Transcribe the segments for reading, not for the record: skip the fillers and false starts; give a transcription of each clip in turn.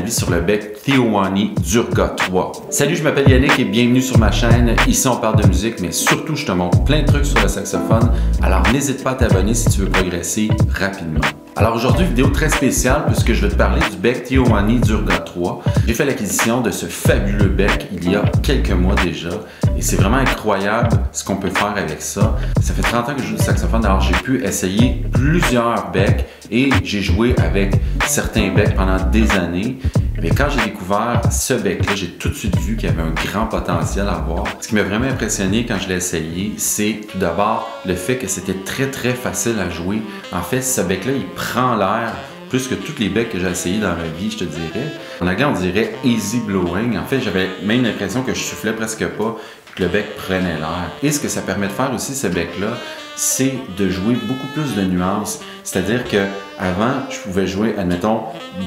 avis sur le bec Theoani Durga 3. Salut, je m'appelle Yannick et bienvenue sur ma chaîne. Ici, on parle de musique, mais surtout, je te montre plein de trucs sur le saxophone. Alors, n'hésite pas à t'abonner si tu veux progresser rapidement. Alors aujourd'hui, vidéo très spéciale puisque je vais te parler du bec Theoani Durga 3. J'ai fait l'acquisition de ce fabuleux bec il y a quelques mois déjà et c'est vraiment incroyable ce qu'on peut faire avec ça. Ça fait 30 ans que je joue du saxophone, alors j'ai pu essayer plusieurs becs et j'ai joué avec certains becs pendant des années. Mais quand j'ai découvert ce bec-là, j'ai tout de suite vu qu'il y avait un grand potentiel à avoir. Ce qui m'a vraiment impressionné quand je l'ai essayé, c'est tout d'abord le fait que c'était très facile à jouer. En fait, ce bec-là, il prend l'air plus que tous les becs que j'ai essayé dans ma vie, je te dirais. En anglais, on dirait easy blowing. En fait, j'avais même l'impression que je soufflais presque pas, que le bec prenait l'air. Et ce que ça permet de faire aussi, ce bec-là, c'est de jouer beaucoup plus de nuances. C'est-à-dire que avant, je pouvais jouer, admettons,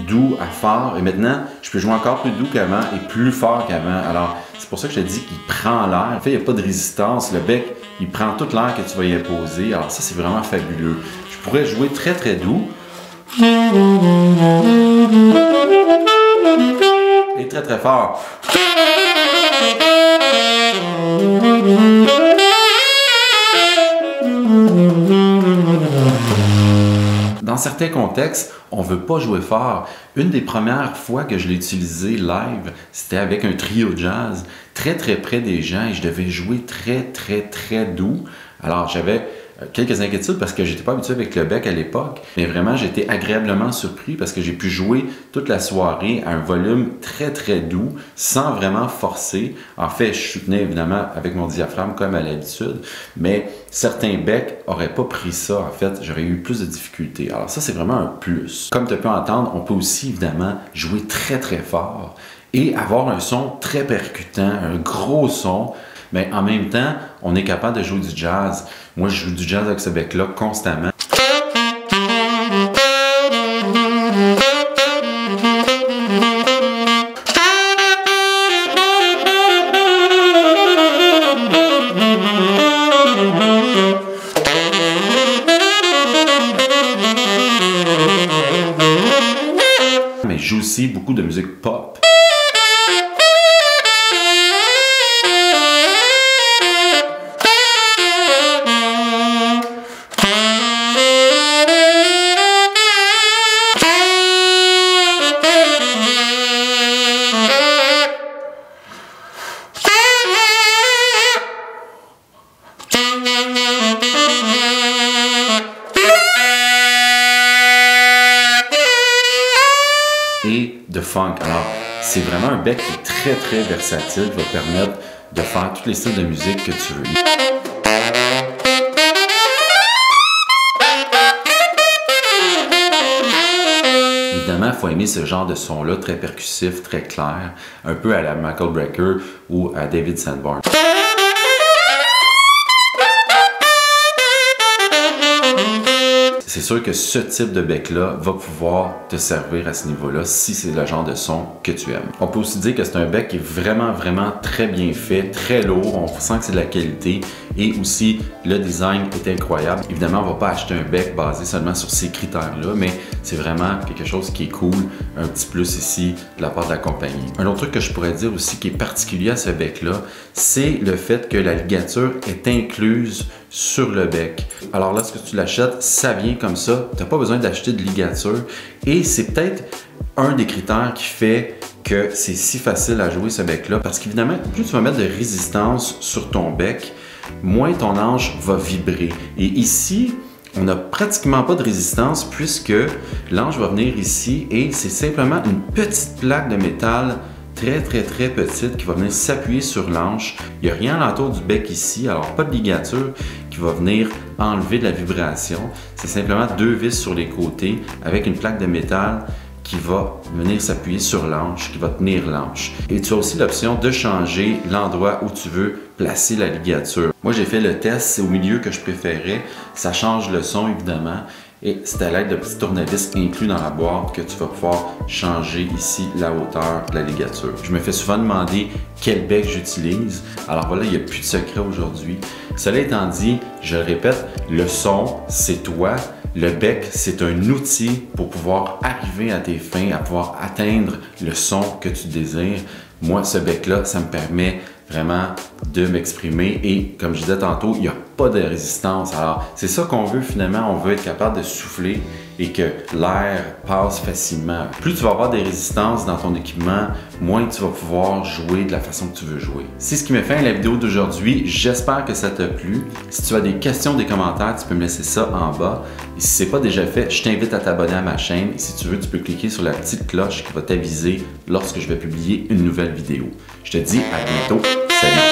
doux à fort, et maintenant, je peux jouer encore plus doux qu'avant et plus fort qu'avant. Alors, c'est pour ça que je te dis qu'il prend l'air. En fait, il n'y a pas de résistance. Le bec, il prend toute l'air que tu vas y imposer. Alors ça, c'est vraiment fabuleux. Je pourrais jouer très doux. Et très fort. Dans certains contextes, on ne veut pas jouer fort. Une des premières fois que je l'ai utilisé live, c'était avec un trio jazz, très près des gens, et je devais jouer très doux. Alors j'avais quelques inquiétudes parce que j'étais pas habitué avec le bec à l'époque, mais vraiment j'ai été agréablement surpris parce que j'ai pu jouer toute la soirée à un volume très doux, sans vraiment forcer. En fait, je soutenais évidemment avec mon diaphragme comme à l'habitude, mais certains becs n'auraient pas pris ça. En fait, j'aurais eu plus de difficultés. Alors ça, c'est vraiment un plus. Comme tu peux entendre, on peut aussi évidemment jouer très fort et avoir un son très percutant, un gros son. Mais en même temps, on est capable de jouer du jazz. Moi, je joue du jazz avec ce bec-là constamment. Mais je joue aussi beaucoup de musique pop. Et de funk. Alors, c'est vraiment un bec qui est très versatile, qui va permettre de faire tous les styles de musique que tu veux. Évidemment, il faut aimer ce genre de son-là, très percussif, très clair, un peu à la Michael Brecker ou à David Sanborn. C'est sûr que ce type de bec-là va pouvoir te servir à ce niveau-là si c'est le genre de son que tu aimes. On peut aussi dire que c'est un bec qui est vraiment très bien fait, très lourd, on sent que c'est de la qualité et aussi le design est incroyable. Évidemment, on ne va pas acheter un bec basé seulement sur ces critères-là, mais c'est vraiment quelque chose qui est cool, un petit plus ici de la part de la compagnie. Un autre truc que je pourrais dire aussi qui est particulier à ce bec-là, c'est le fait que la ligature est incluse sur le bec. Alors lorsque tu l'achètes, ça vient comme ça, tu n'as pas besoin d'acheter de ligature et c'est peut-être un des critères qui fait que c'est si facile à jouer ce bec-là parce qu'évidemment, plus tu vas mettre de résistance sur ton bec, moins ton ange va vibrer. Et ici, on n'a pratiquement pas de résistance puisque l'ange va venir ici et c'est simplement une petite plaque de métal très petite qui va venir s'appuyer sur l'anche. Il n'y a rien alentour du bec ici, alors pas de ligature qui va venir enlever de la vibration. C'est simplement deux vis sur les côtés avec une plaque de métal qui va venir s'appuyer sur l'anche, qui va tenir l'anche. Et tu as aussi l'option de changer l'endroit où tu veux placer la ligature. Moi, j'ai fait le test, c'est au milieu que je préférais. Ça change le son, évidemment. Et c'est à l'aide de petits tournevis inclus dans la boîte que tu vas pouvoir changer ici la hauteur de la ligature. Je me fais souvent demander quel bec j'utilise. Alors voilà, il n'y a plus de secret aujourd'hui. Cela étant dit, je le répète, le son, c'est toi. Le bec, c'est un outil pour pouvoir arriver à tes fins, à pouvoir atteindre le son que tu désires. Moi, ce bec-là, ça me permet vraiment de m'exprimer et comme je disais tantôt, il n'y a pas de résistance. Alors, c'est ça qu'on veut finalement, on veut être capable de souffler et que l'air passe facilement. Plus tu vas avoir des résistances dans ton équipement, moins tu vas pouvoir jouer de la façon que tu veux jouer. C'est ce qui met fin à la vidéo d'aujourd'hui. J'espère que ça t'a plu. Si tu as des questions, des commentaires, tu peux me laisser ça en bas. Et si ce n'est pas déjà fait, je t'invite à t'abonner à ma chaîne. Et si tu veux, tu peux cliquer sur la petite cloche qui va t'aviser lorsque je vais publier une nouvelle vidéo. Je te dis à bientôt. Salut!